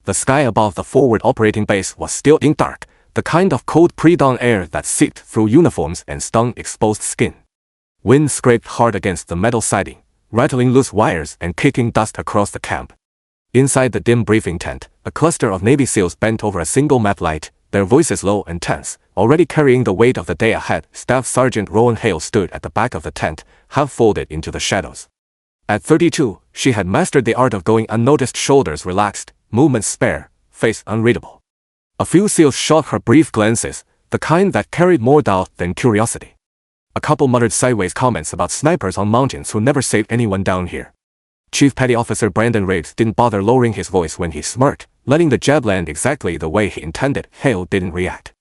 The sky above the forward operating base was still ink dark, the kind of cold pre-dawn air that seeped through uniforms and stung exposed skin. Wind scraped hard against the metal siding, rattling loose wires and kicking dust across the camp. Inside the dim briefing tent, a cluster of Navy SEALs bent over a single map light, their voices low and tense, already carrying the weight of the day ahead. Staff Sergeant Rowan Hale stood at the back of the tent, half folded into the shadows. At 32, she had mastered the art of going unnoticed, shoulders relaxed, movements spare, face unreadable. A few SEALs shot her brief glances, the kind that carried more doubt than curiosity. A couple muttered sideways comments about snipers on mountains who never saved anyone down here. Chief Petty Officer Brandon Riggs didn't bother lowering his voice when he smirked, letting the jab land exactly the way he intended. Hale didn't react.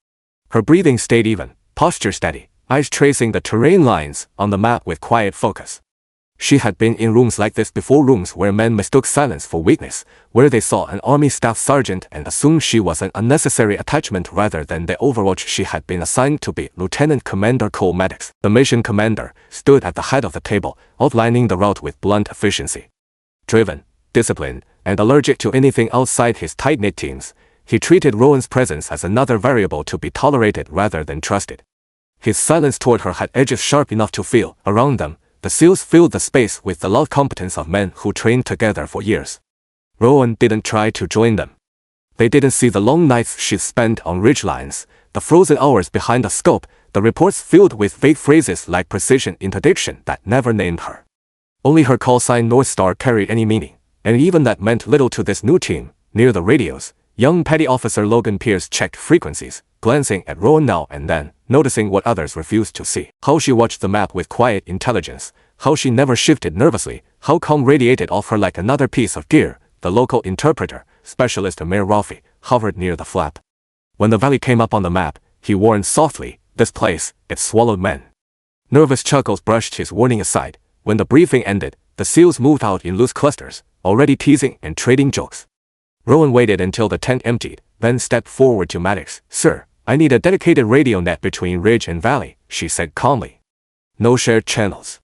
Her breathing stayed even, posture steady, eyes tracing the terrain lines on the map with quiet focus. She had been in rooms like this before, rooms where men mistook silence for weakness, where they saw an army staff sergeant and assumed she was an unnecessary attachment rather than the overwatch she had been assigned to be. Lieutenant Commander Cole Maddox, the mission commander, stood at the head of the table, outlining the route with blunt efficiency. Driven, disciplined, and allergic to anything outside his tight-knit teams, he treated Rowan's presence as another variable to be tolerated rather than trusted. His silence toward her had edges sharp enough to feel. Around them, the SEALs filled the space with the loud competence of men who trained together for years. Rowan didn't try to join them. They didn't see the long nights she'd spent on ridgelines, the frozen hours behind a scope, the reports filled with vague phrases like precision interdiction that never named her. Only her call sign North Star carried any meaning, and even that meant little to this new team. Near the radios, young Petty Officer Logan Pierce checked frequencies, glancing at Rowan now and then, noticing what others refused to see. How she watched the map with quiet intelligence, how she never shifted nervously, how calm radiated off her like another piece of gear. The local interpreter, Specialist Amir Rafi, hovered near the flap. When the valley came up on the map, he warned softly, "This place, it swallowed men." Nervous chuckles brushed his warning aside. When the briefing ended, the SEALs moved out in loose clusters, already teasing and trading jokes. Rowan waited until the tent emptied, then stepped forward to Maddox. "Sir, I need a dedicated radio net between ridge and valley," she said calmly. "No shared channels."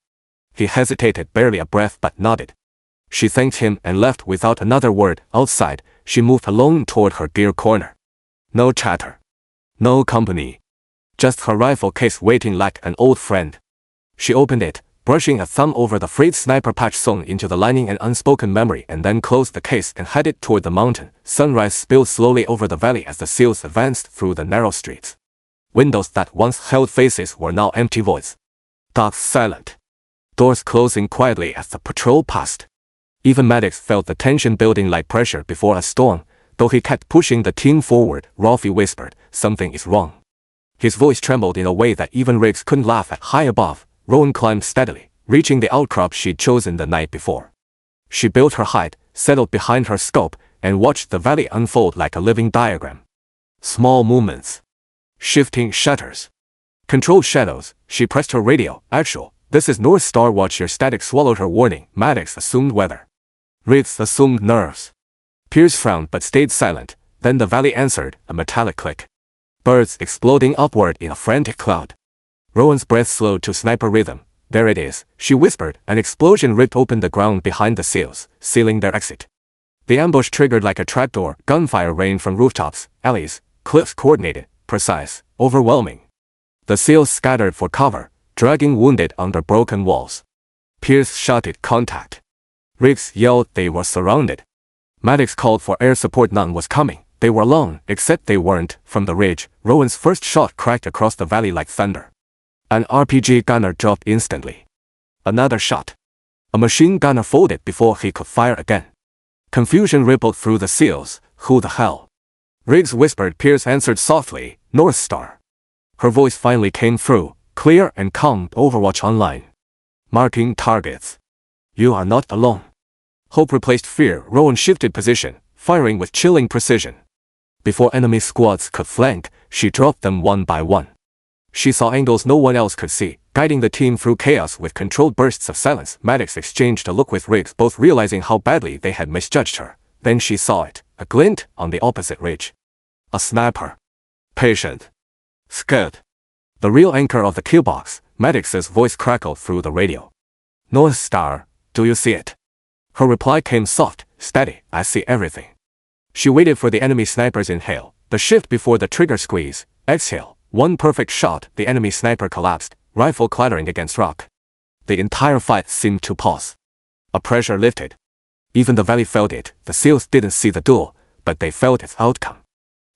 He hesitated, barely a breath, but nodded. She thanked him and left without another word. Outside, she moved alone toward her gear corner. No chatter. No company. Just her rifle case waiting like an old friend. She opened it, brushing a thumb over the frayed sniper patch sewn into the lining and unspoken memory, and then closed the case and headed toward the mountain. Sunrise spilled slowly over the valley as the SEALs advanced through the narrow streets. Windows that once held faces were now empty voids. Dark, silent. Doors closing quietly as the patrol passed. Even Maddox felt the tension building like pressure before a storm. Though he kept pushing the team forward, Rafi whispered, "Something is wrong." His voice trembled in a way that even Riggs couldn't laugh at. High above, Rowan climbed steadily, reaching the outcrop she'd chosen the night before. She built her height, settled behind her scope, and watched the valley unfold like a living diagram. Small movements. Shifting shutters. Controlled shadows. She pressed her radio. "Actual, this is North Star Watch." Your static swallowed her warning. Maddox assumed weather. Riggs assumed nerves. Pierce frowned but stayed silent. Then the valley answered, a metallic click. Birds exploding upward in a frantic cloud. Rowan's breath slowed to sniper rhythm. "There it is," she whispered. An explosion ripped open the ground behind the SEALs, sealing their exit. The ambush triggered like a trapdoor. Gunfire rained from rooftops, alleys, cliffs, coordinated, precise, overwhelming. The SEALs scattered for cover, dragging wounded under broken walls. Pierce shouted, "Contact." Riggs yelled. They were surrounded. Maddox called for air support. None was coming. They were alone, except they weren't. From the ridge, Rowan's first shot cracked across the valley like thunder. An RPG gunner dropped instantly. Another shot. A machine gunner folded before he could fire again. Confusion rippled through the SEALs. Who the hell? Riggs whispered. Pierce answered softly, "North Star." Her voice finally came through, clear and calm. "Overwatch online. Marking targets. You are not alone." Hope replaced fear. Rowan shifted position, firing with chilling precision. Before enemy squads could flank, she dropped them one by one. She saw angles no one else could see, guiding the team through chaos with controlled bursts of silence. Maddox exchanged a look with Riggs, both realizing how badly they had misjudged her. Then she saw it, a glint on the opposite ridge. A sniper. Patient. Scared. The real anchor of the kill box. Maddox's voice crackled through the radio. "North Star, do you see it?" Her reply came soft, steady. "I see everything." She waited for the enemy sniper's inhale, the shift before the trigger squeeze, exhale. One perfect shot, the enemy sniper collapsed, rifle clattering against rock. The entire fight seemed to pause. A pressure lifted. Even the valley felt it. The SEALs didn't see the duel, but they felt its outcome.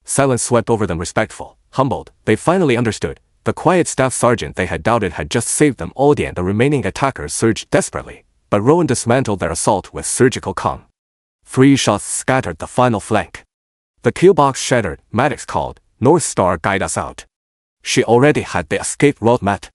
Silence swept over them, respectful, humbled. They finally understood. The quiet staff sergeant they had doubted had just saved them all. The remaining attackers surged desperately, but Rowan dismantled their assault with surgical calm. 3 shots scattered the final flank. The kill box shattered. Maddox called, "North Star, guide us out." She already had the escape route mapped.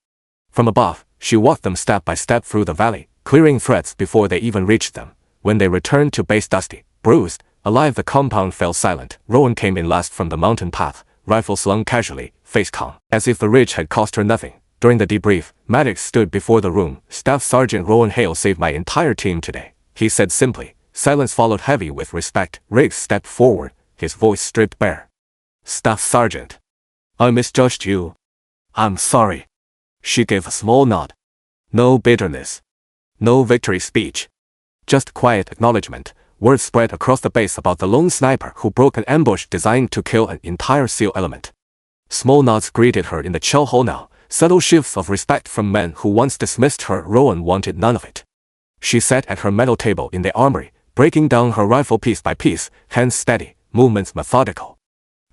From above, she walked them step by step through the valley, clearing threats before they even reached them. When they returned to base dusty, bruised, alive, the compound fell silent. Rowan came in last from the mountain path, rifle slung casually, face calm, as if the ridge had cost her nothing. During the debrief, Maddox stood before the room. "Staff Sergeant Rowan Hale saved my entire team today," he said simply. Silence followed, heavy with respect. Riggs stepped forward, his voice stripped bare. "Staff Sergeant, I misjudged you. I'm sorry." She gave a small nod. No bitterness. No victory speech. Just quiet acknowledgement. Word spread across the base about the lone sniper who broke an ambush designed to kill an entire SEAL element. Small nods greeted her in the shell hole now, subtle shifts of respect from men who once dismissed her. Rowan wanted none of it. She sat at her metal table in the armory, breaking down her rifle piece by piece, hands steady, movements methodical.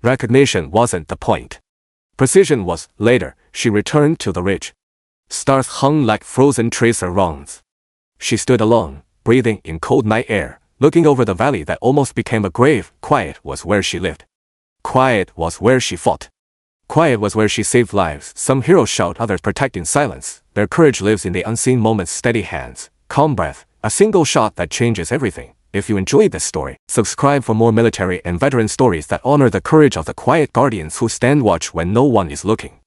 Recognition wasn't the point. Precision was. Later, she returned to the ridge. Stars hung like frozen tracer rounds. She stood alone, breathing in cold night air, looking over the valley that almost became a grave. Quiet was where she lived. Quiet was where she fought. Quiet was where she saved lives. Some heroes shout, others protect in silence. Their courage lives in the unseen moments. Steady hands, calm breath, a single shot that changes everything. If you enjoyed this story, subscribe for more military and veteran stories that honor the courage of the quiet guardians who stand watch when no one is looking.